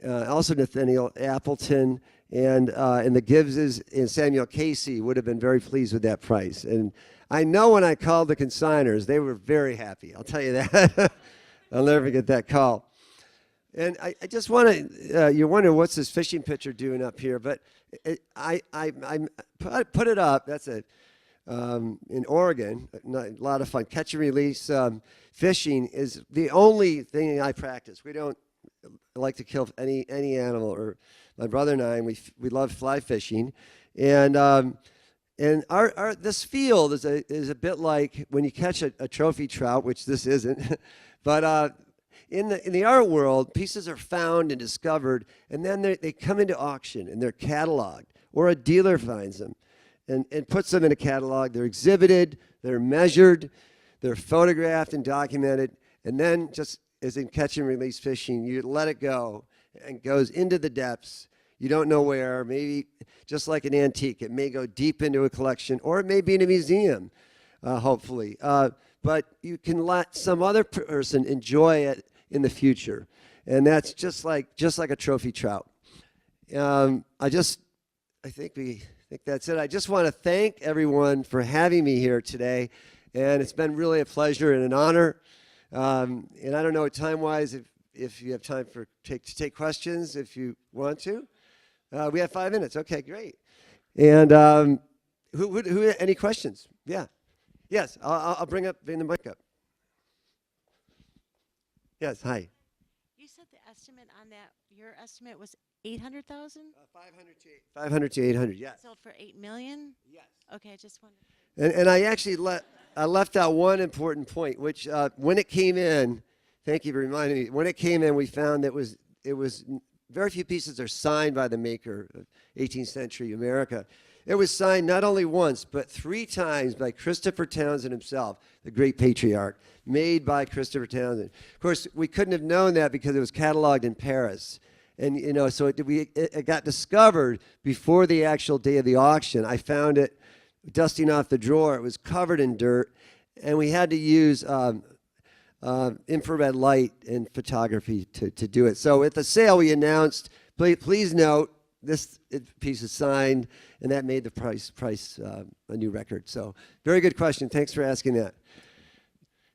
also Nathaniel Appleton, and the Gibbses and Samuel Casey would have been very pleased with that price. And I know when I called the consigners, they were very happy. I'll tell you that. I'll never forget that call. And I just want to, you wonder what's this fishing picture doing up here, but I put it up. That's in Oregon, a lot of fun. Catch and release fishing is the only thing I practice. We don't like to kill any animal. Or my brother and I, we love fly fishing, and And this field is a bit like when you catch a trophy trout, which this isn't, but in the art world, pieces are found and discovered, and then they come into auction and they're cataloged, or a dealer finds them and puts them in a catalog. They're exhibited, they're measured, they're photographed and documented, and then just as in catch and release fishing, you let it go and it goes into the depths. You don't know where. Maybe just like an antique, it may go deep into a collection, or it may be in a museum, hopefully. But you can let some other person enjoy it in the future, and that's just like a trophy trout. I think that's it. I just want to thank everyone for having me here today, and it's been really a pleasure and an honor. And I don't know time-wise if you have time to take questions if you want to. We have 5 minutes. Okay, great. And who any questions? Yeah. Yes, I'll bring the mic up. Yes, hi. You said the estimate on that, your estimate was 800,000? 500 to 800, yes. Sold for 8 million? Yes. Okay, I just wanted. And I actually left out one important point, which when it came in, thank you for reminding me, when it came in, we found that it was very few pieces are signed by the maker of 18th century America. It was signed not only once, but 3 times by Christopher Townsend himself, the great patriarch, made by Christopher Townsend. Of course, we couldn't have known that because it was cataloged in Paris. And, so it got discovered before the actual day of the auction. I found it dusting off the drawer. It was covered in dirt, and we had to use infrared light and photography to do it. So at the sale, we announced, please note, this piece is signed, and that made the price a new record. So very good question. Thanks for asking that.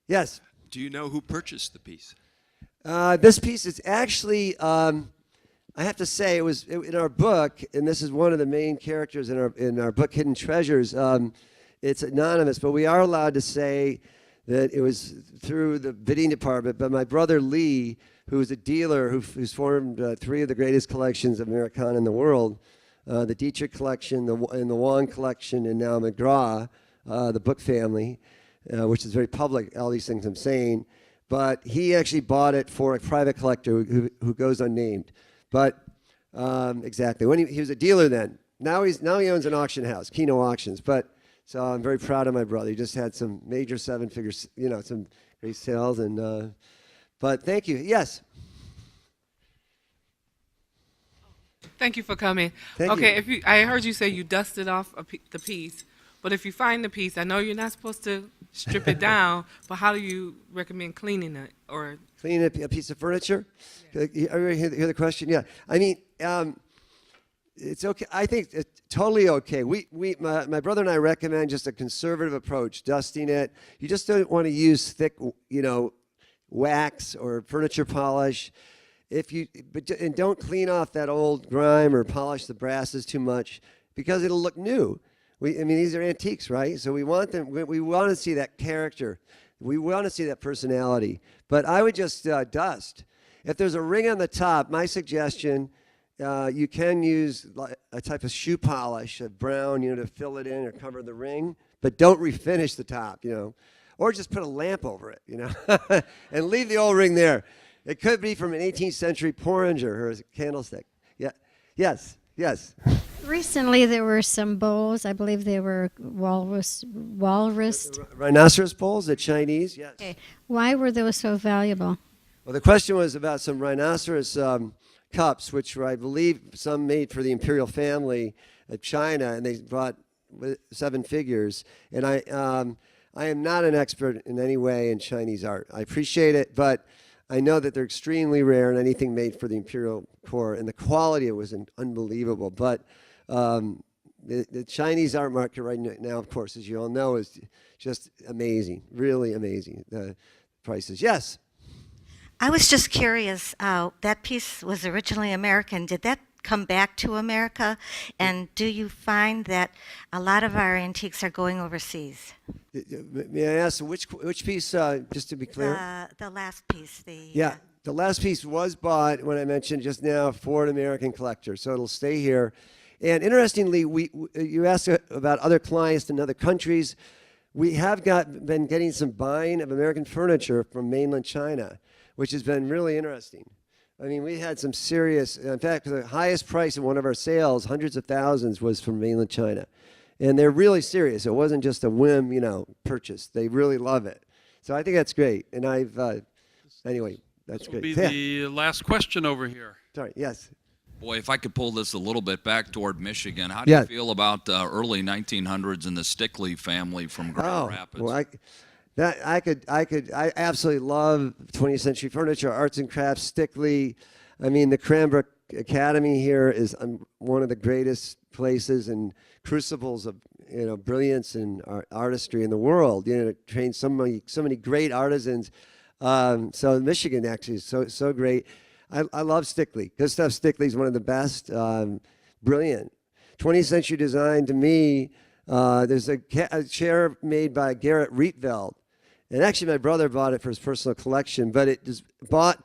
Yes? Do you know who purchased the piece? This piece is actually, I have to say, it was in our book, and this is one of the main characters in our book, Hidden Treasures. It's anonymous, but we are allowed to say that it was through the bidding department. But my brother Lee, who is a dealer who's formed 3 of the greatest collections of Americana in the world, the Dietrich collection, and the Wong collection, and now McGraw, the book family, which is very public, all these things I'm saying. But he actually bought it for a private collector who goes unnamed. But exactly, when he was a dealer then. Now he owns an auction house, Keno Auctions. But so I'm very proud of my brother. He just had some major 7-figure, some great sales. And but thank you. Yes. Thank you for coming. Thank you. I heard you say you dusted off the piece, but if you find the piece, I know you're not supposed to strip it down, but how do you recommend cleaning it? Or cleaning a piece of furniture? Yeah. Everybody hear the question? Yeah. I mean, it's okay. I think it's totally okay. My brother and I recommend just a conservative approach, dusting it. You just don't want to use thick, wax or furniture polish. And don't clean off that old grime or polish the brasses too much because it'll look new. These are antiques, right? So we want them. We want to see that character. We want to see that personality. But I would just dust. If there's a ring on the top, my suggestion, you can use a type of shoe polish, a brown, to fill it in or cover the ring. But don't refinish the top, or just put a lamp over it, and leave the old ring there. It could be from an 18th century porringer or a candlestick. Yeah. Yes. Recently, there were some bowls. I believe they were walrus. Rhinoceros bowls, the Chinese, yes. Okay. Why were those so valuable? Well, the question was about some rhinoceros cups, which were, I believe, some made for the imperial family of China, and they brought 7 figures. And I am not an expert in any way in Chinese art. I appreciate it, but I know that they're extremely rare, and anything made for the imperial court, and the quality was unbelievable. But the Chinese art market right now, of course, as you all know, is just amazing, really amazing. The prices. Yes? I was just curious, that piece was originally American. Did that come back to America? And do you find that a lot of our antiques are going overseas? May I ask which piece, just to be clear? The last piece. The last piece was bought, when I mentioned just now, for an American collector. So it'll stay here. And interestingly, you asked about other clients in other countries. We have been getting some buying of American furniture from mainland China, which has been really interesting. I mean, we had some serious, in fact, the highest price in one of our sales, hundreds of thousands, was from mainland China. And they're really serious. It wasn't just a whim, purchase. They really love it. So I think that's great. And anyway, that's This will great. be Yeah. the last question over here. Sorry, yes. Boy, if I could pull this a little bit back toward Michigan, how do Yeah. you feel about early 1900s and the Stickley family from Grand Rapids? Well, I absolutely love 20th century furniture, arts and crafts, Stickley. I mean, the Cranbrook Academy here is one of the greatest places and crucibles of brilliance and artistry in the world. It trains so many great artisans. So Michigan actually is so great. I love Stickley. Gustav Stickley is one of the best. Brilliant. 20th century design to me. There's a chair made by Gerrit Rietveld. And actually, my brother bought it for his personal collection, but it was bought.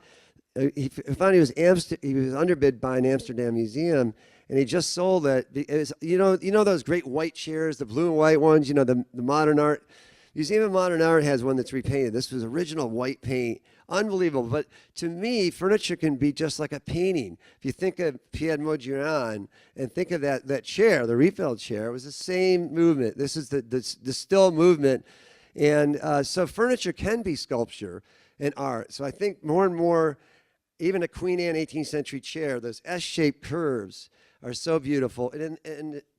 He found he was underbid by an Amsterdam museum, and he just sold it. It was, those great white chairs, the blue and white ones. The modern art Museum of Modern Art has one that's repainted. This was original white paint, unbelievable. But to me, furniture can be just like a painting. If you think of Pierre Modigliani and think of that chair, the Rietveld chair, it was the same movement. This is the still movement. And so furniture can be sculpture and art. So I think more and more, even a Queen Anne 18th century chair, those S-shaped curves are so beautiful. And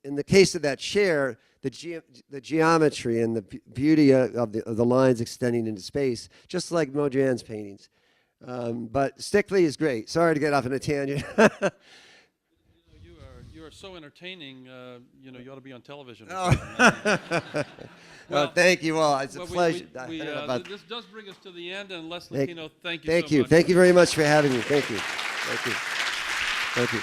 in the case of that chair, the geometry and the beauty of the lines extending into space, just like Modigliani's paintings. But Stickley is great. Sorry to get off on a tangent. You are so entertaining. You ought to be on television. Well, thank you all. It's a Well, pleasure. this does bring us to the end, and Leslie Keno, thank you so Thank you. much. Thank you very much for having me. Thank you. Thank you. Thank you.